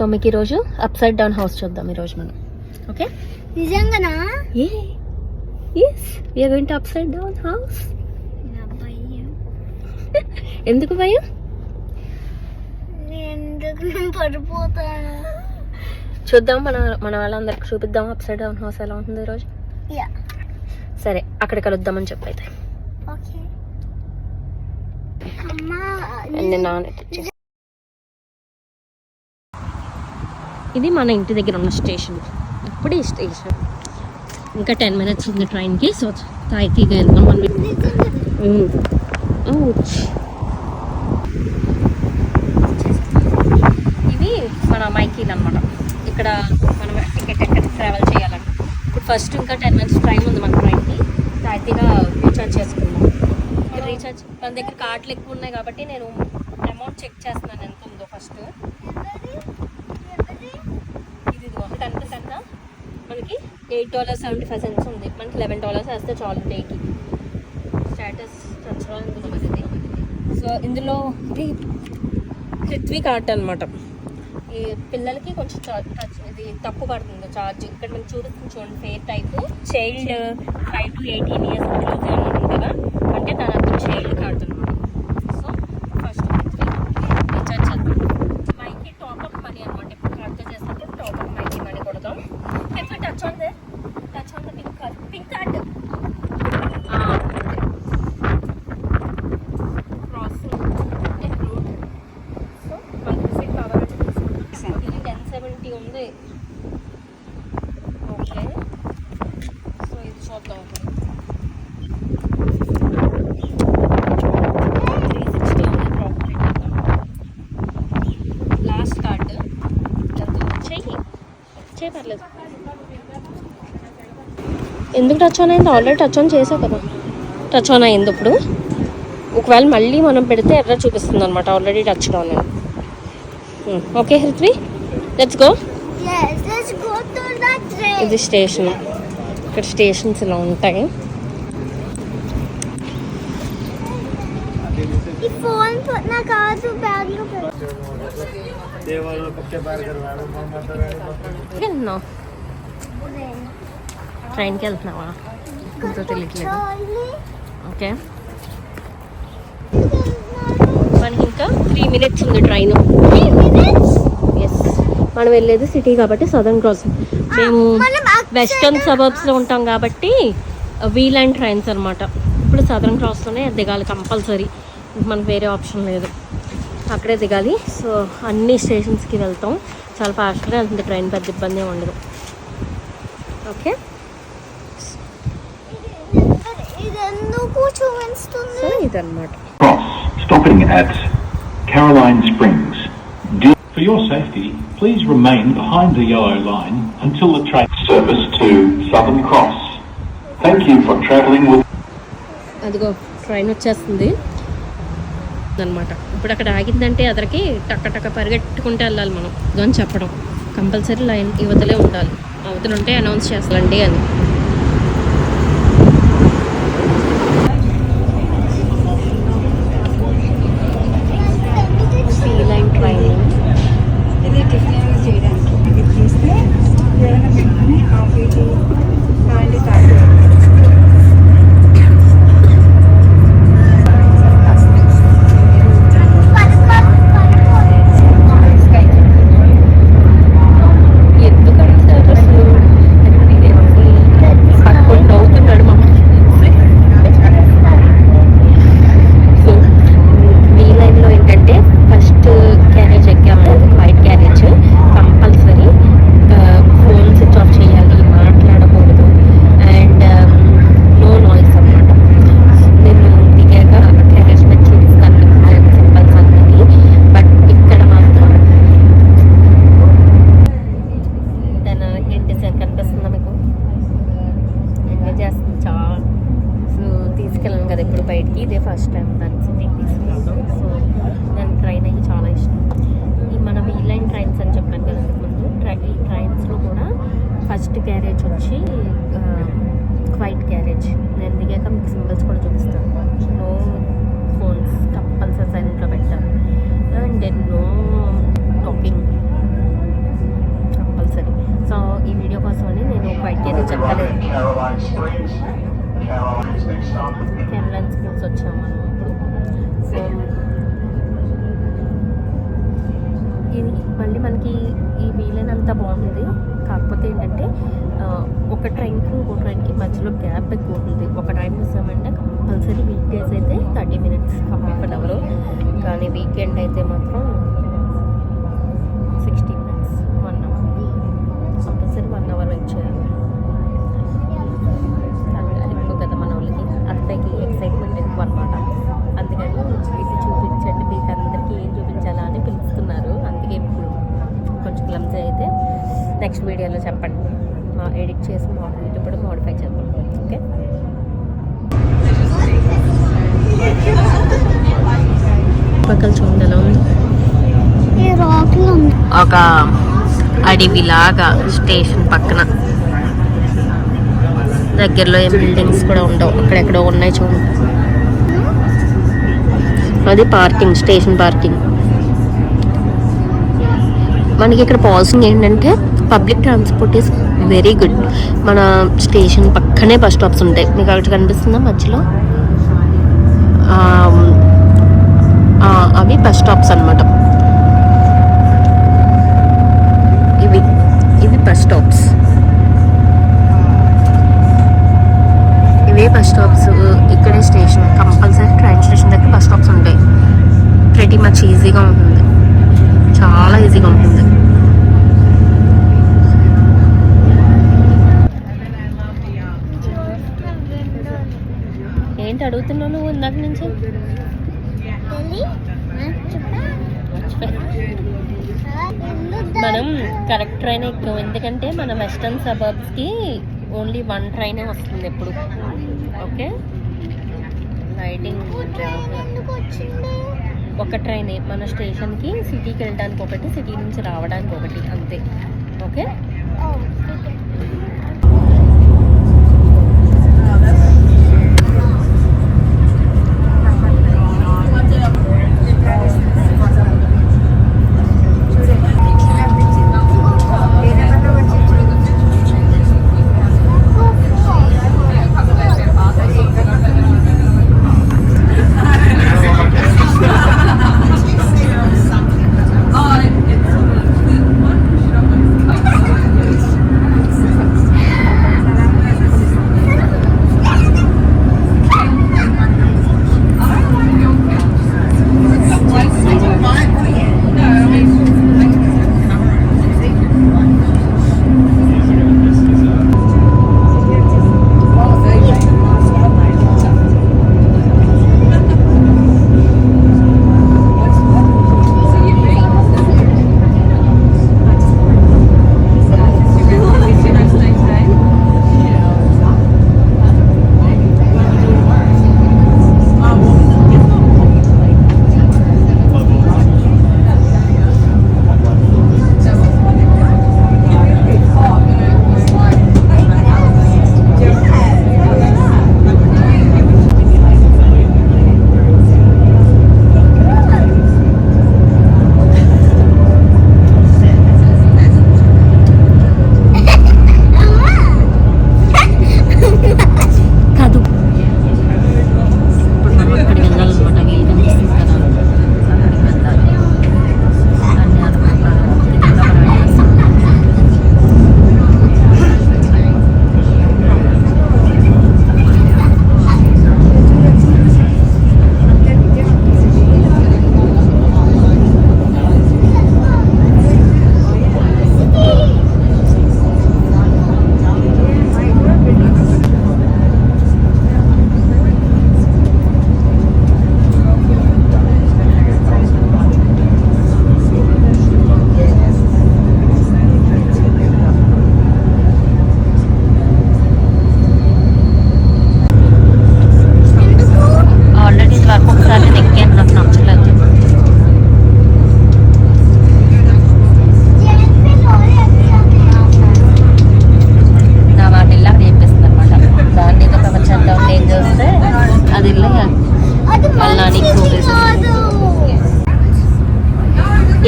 So మీకు ఈరోజు upside down house చూద్దాం ఈరోజు మనం. ఓకే, నిజంగానా? yes we are going to upside down house. ఎందుకు భయం? పడిపోతాను. చూద్దాం, మన వాళ్ళందరికి చూపిద్దాం అప్సైడ్ డౌన్ హౌస్ ఎలా ఉంటుంది ఈరోజు. సరే, అక్కడ కలుద్దామని చెప్పైతే. ఇది మన ఇంటి దగ్గర ఉన్న స్టేషన్. ఇప్పుడే స్టేషన్, ఇంకా 10 minutes ఉంది ట్రైన్కి. సో తాయితీగా వెళ్దాం మనం. ఇవి మన మైకీలు అనమాట. ఇక్కడ మనం టికెట్ ఎక్కడ ట్రావెల్ చేయాలంటే ఇప్పుడు ఫస్ట్ ఇంకా 10 minutes టైం ఉంది మన ట్రైన్కి. తాయితీగా రీఛార్జ్ చేసుకుందాం. రీఛార్జ్ మన దగ్గర కార్డులు ఎక్కువ ఉన్నాయి కాబట్టి నేను అమౌంట్ చెక్ చేస్తున్నాను ఎంత ఉందో ఫస్ట్. ఇది కనుక మనకి $8.75 ఉంది. మనకి $11 వేస్తే చాలు డేకి. స్టేటస్ ఇది. సో ఇందులో ఇది పృథ్వీ కార్ట్ అనమాట. ఈ పిల్లలకి కొంచెం ఇది తక్కువ పడుతుంది ఛార్జ్. ఇక్కడ మనకి చూపిస్తుంది చూడండి, fare type. Child 5 to 18 years ఉంటుంది కదా, అంటే దాని అర్థం చైల్డ్ కార్డ్ అనమాట. సో ఫస్ట్ రీఛార్జ్ చేద్దాం. మైకి టాప్అప్ మనీ అనమాట. ఇప్పుడు కార్డ్తో చేసినప్పుడు టాప్అప్ మైకి మనీ కొడతాం. Touch on the pink card. Cross route. So మనకి సీట్ కావాలంటే తీసుకుంటాం. ఇది 1070 ఉంది. ఓకే, సో ఇది చూద్దాం. 360 ఉంది ప్రాపర్టీ. లాస్ట్ కార్డ్ చెయ్యి పర్లేదు. ఎందుకు టచ్ ఆన్ అయింది? ఆల్రెడీ టచ్ ఆన్ చేసావు కదా. టచ్ ఆన్ అయింది. ఇప్పుడు ఒకవేళ మళ్ళీ మనం పెడితే ఎర్ర చూపిస్తుంది అనమాట. ఆల్రెడీ టచ్ ఆన్ అయింది. Okay Hrithvi, let's go. ఇది స్టేషన్. ఇక్కడ స్టేషన్స్ ఇలా ఉంటాయి. ట్రైన్కి వెళ్తున్నావా? ఇంకో తెలియట్లేదు. ఓకే, మనకి ఇంకా 3 minutes ఉంది ట్రైన్. ఎస్, మనం వెళ్ళేది సిటీ కాబట్టి సదర్న్ క్రాస్. మేము వెస్టర్న్ సబర్బ్స్లో ఉంటాం కాబట్టి వీలైన్ ట్రైన్స్ అనమాట. ఇప్పుడు సదర్న్ క్రాస్లోనే దిగాలి కంపల్సరీ. మనకు వేరే ఆప్షన్ లేదు, అక్కడే దిగాలి. సో అన్ని స్టేషన్స్కి వెళ్తాం. చాలా ఫాస్ట్గా వెళ్తుంది ట్రైన్, పెద్ద ఇబ్బంది ఉండదు. ఓకే, సో ఇదన్నమాట. Stopping at Caroline Springs. For your safety, please remain behind the yellow line until the train service to Southern Cross. Thank you for travelling with. అదిగో ట్రైన్ వచ్చేస్తుంది అనమాట. ఇప్పుడు అక్కడ ఆగిందంటే అదరికి టక్క పరిగెట్టుకుంటూ వెళ్ళాలి మనం అని చెప్పడం. కంపల్సరీ లైన్ యువతలే ఉండాలి. అవతల ఉంటే అనౌన్స్ చేస్తాండి అని. ఇదే ఫస్ట్ టైం దాన్ని సిటీకి తీసుకురావడం. సో దాని ట్రైన్ అయ్యి చాలా ఇష్టం. ఈ మన వీలైన్ ట్రైన్స్ అని చెప్పాను కదా ముందు. ఈ ట్రైన్స్లో కూడా ఫస్ట్ క్యారేజ్ వచ్చి క్వైట్ క్యారేజ్. నేను దిగాక మీకు సింబల్స్ కూడా చూపిస్తాను. నో ఫోన్స్, కంపల్సరీ సైలెంట్లో పెట్టాలి. And no talking. Caroline Springs. Caroline's next stop. Caroline Springs వచ్చాము మనం ఇప్పుడు. సో ఇది మళ్ళీ మనకి ఈ వీలైనంత బాగుంది. కాకపోతే ఏంటంటే ఒక ట్రైన్కి ఇంకో ట్రైన్కి మధ్యలో గ్యాప్ ఎక్కువ ఉంటుంది. ఒక ట్రైన్ చూసామంటే కంపల్సరీ వీక్ డేస్ అయితే 30 minutes, హాఫ్ అన్ అవర్. కానీ వీకెండ్ అయితే మాత్రం 60 minutes, 1 hour. Compulsory 1 hour wait చేయాలి. ఎక్కువ కదా మన వాళ్ళకి, అంతకి ఎక్సైట్మెంట్ ఎక్కువ అనమాట. అందుకని ఇది చూపించండి, మీకు అందరికీ ఏం చూపించాలా అని పిలుస్తున్నారు. అందుకే ఇప్పుడు కొంచెం క్లమ్జీ అయితే నెక్స్ట్ వీడియోలో చెప్పండి, ఎడిట్ చేసి యూట్యూబ్లో మోడిఫై చేద్దాం. ఓకే, పక్కన చూడలో ఒక అడవిలాగా స్టేషన్ పక్కన, దగ్గరలో ఏం బిల్డింగ్స్ కూడా ఉండవు, అక్కడెక్కడో ఉన్నాయి చూడండి. అది పార్కింగ్, స్టేషన్ పార్కింగ్. మనకి ఇక్కడ పాలసింగ్ ఏంటంటే public transport is very good. మన స్టేషన్ పక్కనే బస్ స్టాప్స్ ఉంటాయి. మీకు అక్కడ కనిపిస్తుందా మధ్యలో, అవి బస్ స్టాప్స్ అన్నమాట. ఇవి బస్ స్టాప్స్, ఇవే బస్ స్టాప్స్. ఇక్కడే స్టేషన్, కంపల్సరీ ట్రైన్ స్టేషన్ దగ్గర బస్ స్టాప్స్ ఉంటాయి. ప్రెటీ మచ్ ఈజీగా ఉంటుంది, చాలా ఈజీగా ఉంటుంది. ఏంటి అడుగుతున్నావు నువ్వు ఇందాక నుంచి? మనం కరెక్ట్ ట్రైన్ ఎక్కువ, ఎందుకంటే మన వెస్టర్న్ సబర్బ్స్కి ఓన్లీ 1 ట్రైనే వస్తుంది ఎప్పుడు. ఓకే, లైటింగ్ ఒక ట్రైనే మన స్టేషన్కి, సిటీకి వెళ్ళడానికి ఒకటి, సిటీ నుంచి రావడానికి ఒకటి, అంతే. ఓకే,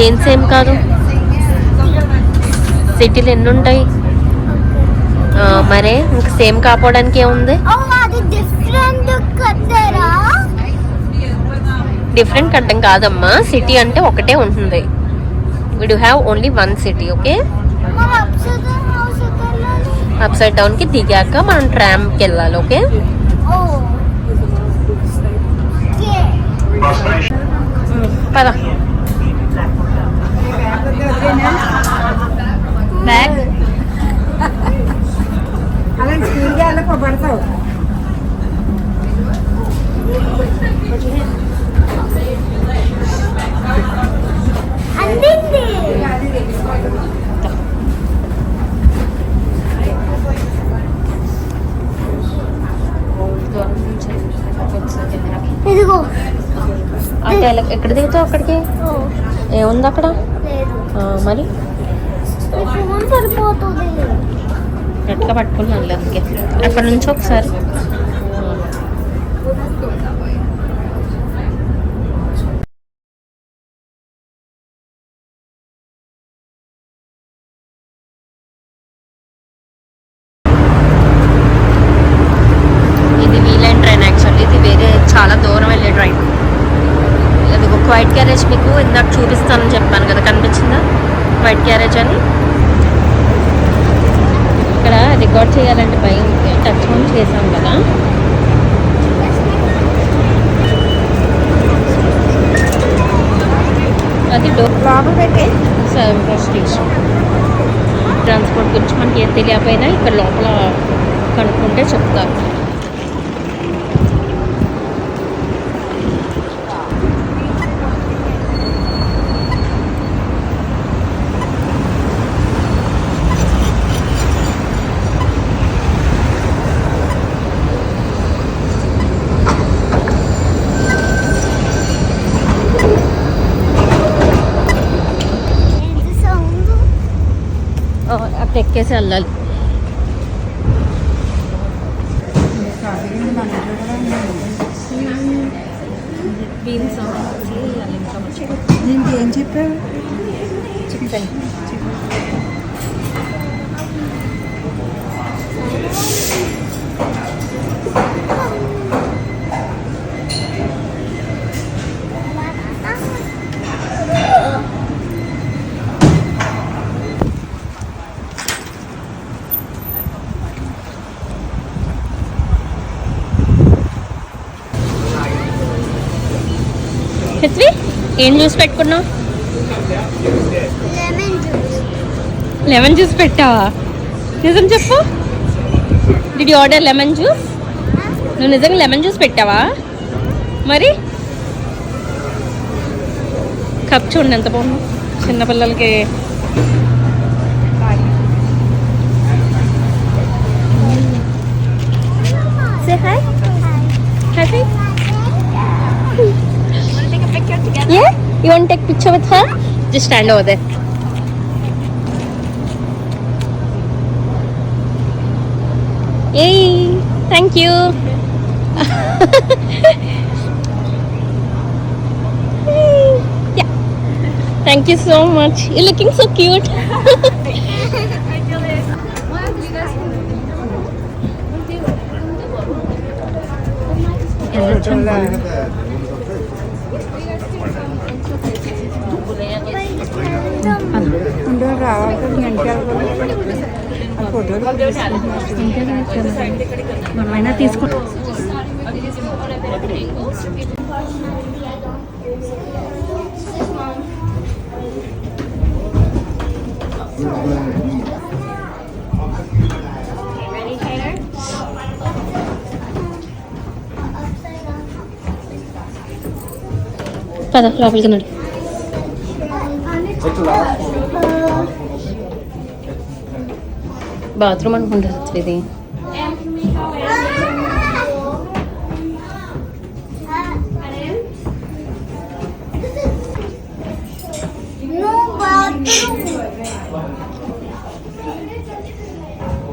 ఏం సేమ్ కాదు. సిటీలు ఎన్ని ఉంటాయి? మరే ఇంక సేమ్ కాపోవడానికి ఏముంది? అది డిఫరెంట్ కట్టారా? డిఫరెంట్ కట్టడం కాదమ్మా, సిటీ అంటే ఒకటే ఉంటుంది. We do have only one city. Okay, upside down కి దిగాక మనం ట్రామ్కి వెళ్ళాలి. ఓకే, పద. బ్యాగ్ ఇదిగో అంటే ఎక్కడ దిగుతావు? అక్కడికి ఏముంది అక్కడ? మరి ఫోన్ సరిపోతుంది. గట్టిగా పట్టుకున్నాను అందుకే. అక్కడ నుంచి ఒకసారి ఇది వీలైన ట్రైన్. యాక్చువల్లీ ఇది వేరే చాలా దూరం వెళ్ళే ట్రైన్. అది ఒక వైట్ క్యారేజ్ మీకు ఇందాక చూపిస్తానని చెప్పాను కదా, కనిపించిందా వైట్ క్యారేజ్ అని? ఇక్కడ రికార్డ్ చేయాలంటే భయం, టచ్ ఫోన్ చేసాం కదా. అది లోపల పెట్టే స్టేషన్. ట్రాన్స్పోర్ట్ గురించి మనకి ఏం తెలియకపోయినా ఇక్కడ లోపల కనుక్కుంటే చెప్తారు. అక్కడ ఎక్కేసి వెళ్ళాలి. దీనికి ఏం చెప్పావు? చికెన్ హెచ్వి ఏం జ్యూస్ పెట్టుకున్నావు? లెమన్ జ్యూస్ పెట్టావా? నిజం చెప్పు, did you order lemon juice? నువ్వు నిజంగా లెమన్ జ్యూస్ పెట్టావా? మరి కప్ చూడండి ఎంత బాగుంది చిన్నపిల్లలకి. Say hi. Hi. Hi. Yeah? You want to take a picture with her? Just stand over there. Yay! Thank you. Yeah. Thank you so much. You're looking so cute. మనమైనా తీసుకుంటాం. పద లోపలికి నడు. బాత్రూమ్ అనుకుంటుంది ఇది.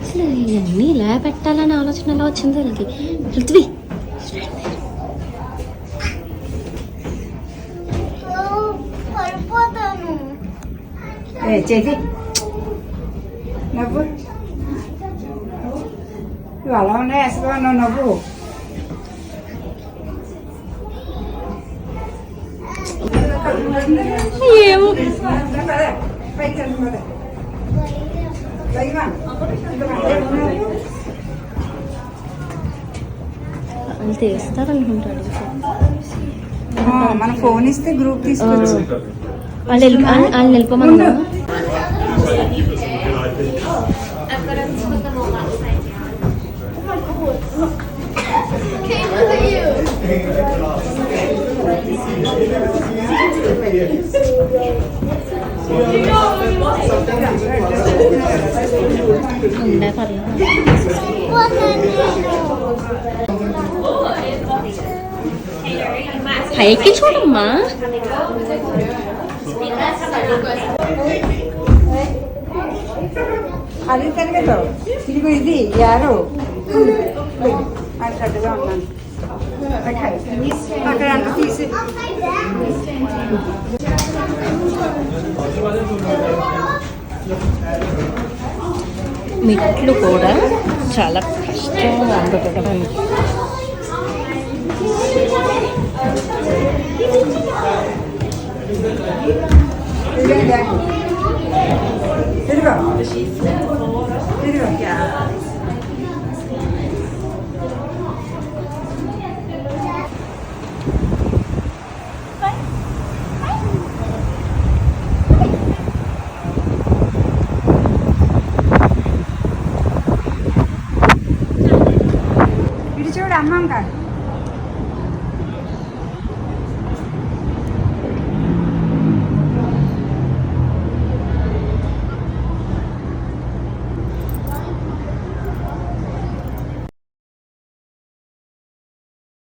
అసలు ఇవన్నీ ఇలా పెట్టాలని ఆలోచన ఎలా వచ్చింది నాకు. పృథ్వీ చేసి నవ్వు నువ్వు అలా ఉన్నాయి వేసుకో అన్నావు నువ్వు. ఏమో వాళ్ళు తీస్తారనుకుంటాడు. మన ఫోన్ ఇస్తే గ్రూప్ తీసుకొచ్చు. వాళ్ళు వెళ్ళిపోమన్నా. ఉండే పర్లేదు. పైకి చూడమ్మా. అది తిరగదు. ఇదిగో ఇది యారో అడ్డుగా ఉన్నాను. అక్కడ అంత తీసి మెట్లు కూడా చాలా కష్టంగా ఉండడానికి. తిరుగు తిరుగు. ఇటు చూడు అమ్మమ్మ కాదు.